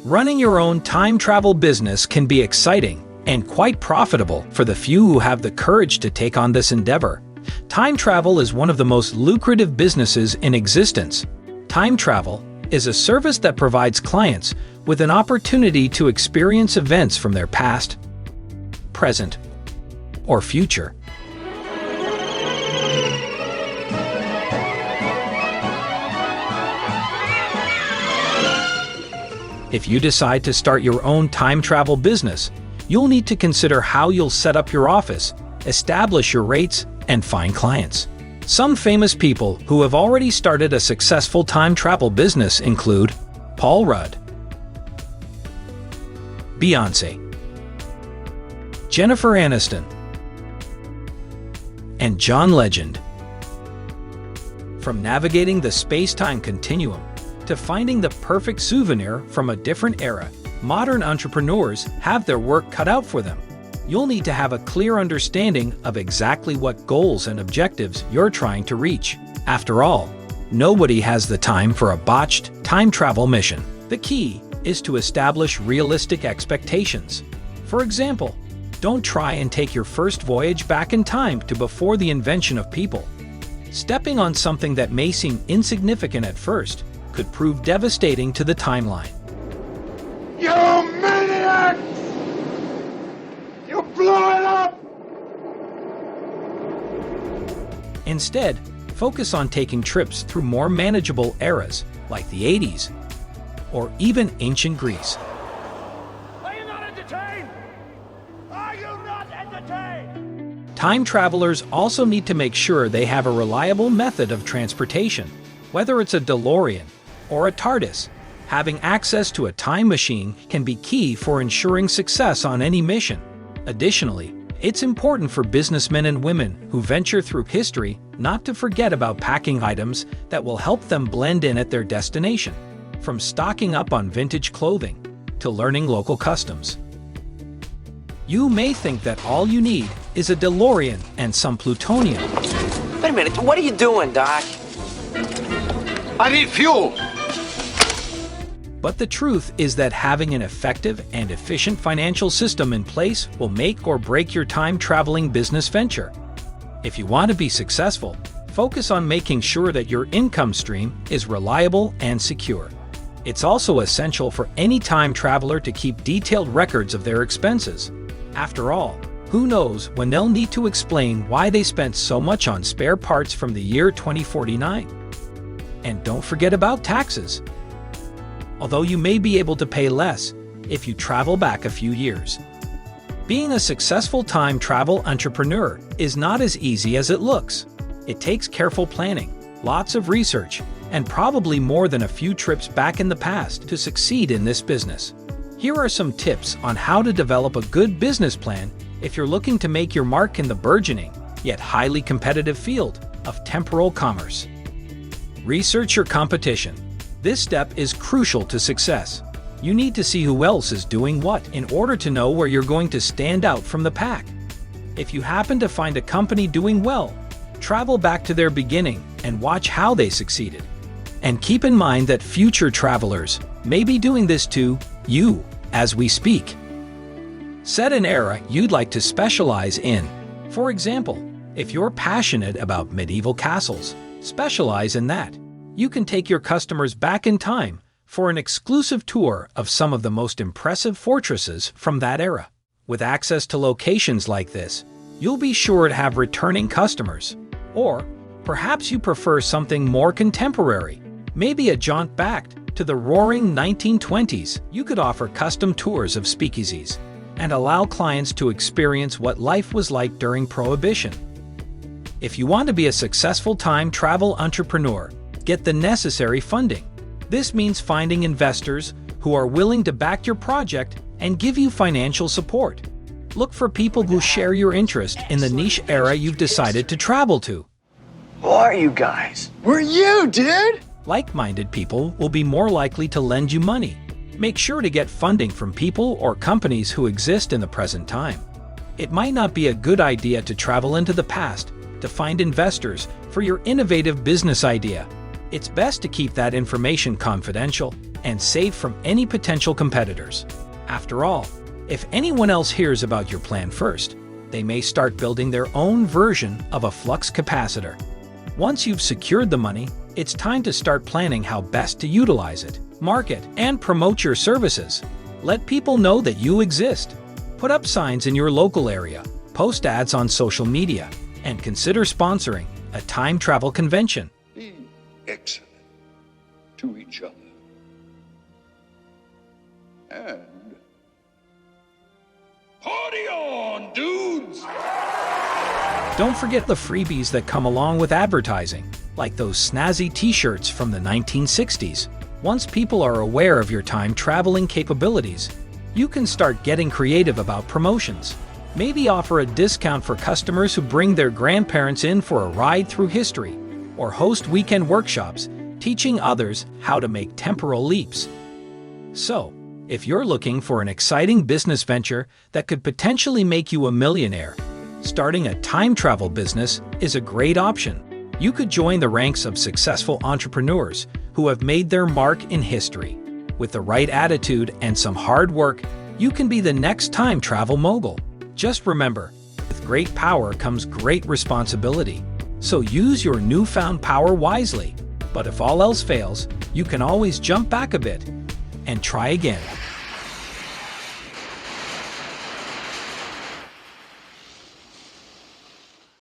Running your own time travel business can be exciting and quite profitable for the few who have the courage to take on this endeavor. Time travel is one of the most lucrative businesses in existence. Time travel is a service that provides clients with an opportunity to experience events from their past, present, or future. If you decide to start your own time travel business, you'll need to consider how you'll set up your office, establish your rates, and find clients. Some famous people who have already started a successful time travel business include Paul Rudd, Beyoncé, Jennifer Aniston, and John Legend. From navigating the space-time continuum to finding the perfect souvenir from a different era, modern entrepreneurs have their work cut out for them. You'll need to have a clear understanding of exactly what goals and objectives you're trying to reach. After all, nobody has the time for a botched time travel mission. The key is to establish realistic expectations. For example, don't try and take your first voyage back in time to before the invention of people. Stepping on something that may seem insignificant at first could prove devastating to the timeline. You maniacs! You blew it up! Instead, focus on taking trips through more manageable eras like the 80s or even ancient Greece. Are you not entertained? Are you not entertained? Time travelers also need to make sure they have a reliable method of transportation, whether it's a DeLorean or a TARDIS. Having access to a time machine can be key for ensuring success on any mission. Additionally, it's important for businessmen and women who venture through history not to forget about packing items that will help them blend in at their destination, from stocking up on vintage clothing to learning local customs. You may think that all you need is a DeLorean and some plutonium. Wait a minute, what are you doing, Doc? I need fuel! But the truth is that having an effective and efficient financial system in place will make or break your time-traveling business venture. If you want to be successful, focus on making sure that your income stream is reliable and secure. It's also essential for any time traveler to keep detailed records of their expenses. After all, who knows when they'll need to explain why they spent so much on spare parts from the year 2049. And don't forget about taxes. Although you may be able to pay less if you travel back a few years. Being a successful time travel entrepreneur is not as easy as it looks. It takes careful planning, lots of research, and probably more than a few trips back in the past to succeed in this business. Here are some tips on how to develop a good business plan if you're looking to make your mark in the burgeoning, yet highly competitive field of temporal commerce. Research your competition. This step is crucial to success. You need to see who else is doing what in order to know where you're going to stand out from the pack. If you happen to find a company doing well, travel back to their beginning and watch how they succeeded. And keep in mind that future travelers may be doing this to you as we speak. Set an era you'd like to specialize in. For example, if you're passionate about medieval castles, specialize in that. You can take your customers back in time for an exclusive tour of some of the most impressive fortresses from that era. With access to locations like this, you'll be sure to have returning customers. Or perhaps you prefer something more contemporary, maybe a jaunt back to the roaring 1920s. You could offer custom tours of speakeasies and allow clients to experience what life was like during Prohibition. If you want to be a successful time travel entrepreneur, get the necessary funding. This means finding investors who are willing to back your project and give you financial support. Look for people who share your interest in the niche era you've decided to travel to. Who are you guys? We're you, dude! Like-minded people will be more likely to lend you money. Make sure to get funding from people or companies who exist in the present time. It might not be a good idea to travel into the past to find investors for your innovative business idea. It's best to keep that information confidential and safe from any potential competitors. After all, if anyone else hears about your plan first, they may start building their own version of a flux capacitor. Once you've secured the money, it's time to start planning how best to utilize it, market, and promote your services. Let people know that you exist. Put up signs in your local area, post ads on social media, and consider sponsoring a time travel convention. Be excellent to each other. And party on, dudes! Don't forget the freebies that come along with advertising, like those snazzy t-shirts from the 1960s. Once people are aware of your time traveling capabilities, you can start getting creative about promotions. Maybe offer a discount for customers who bring their grandparents in for a ride through history, or host weekend workshops teaching others how to make temporal leaps. So, if you're looking for an exciting business venture that could potentially make you a millionaire, starting a time travel business is a great option. You could join the ranks of successful entrepreneurs who have made their mark in history. With the right attitude and some hard work, you can be the next time travel mogul. Just remember, with great power comes great responsibility. So use your newfound power wisely. But if all else fails, you can always jump back a bit and try again.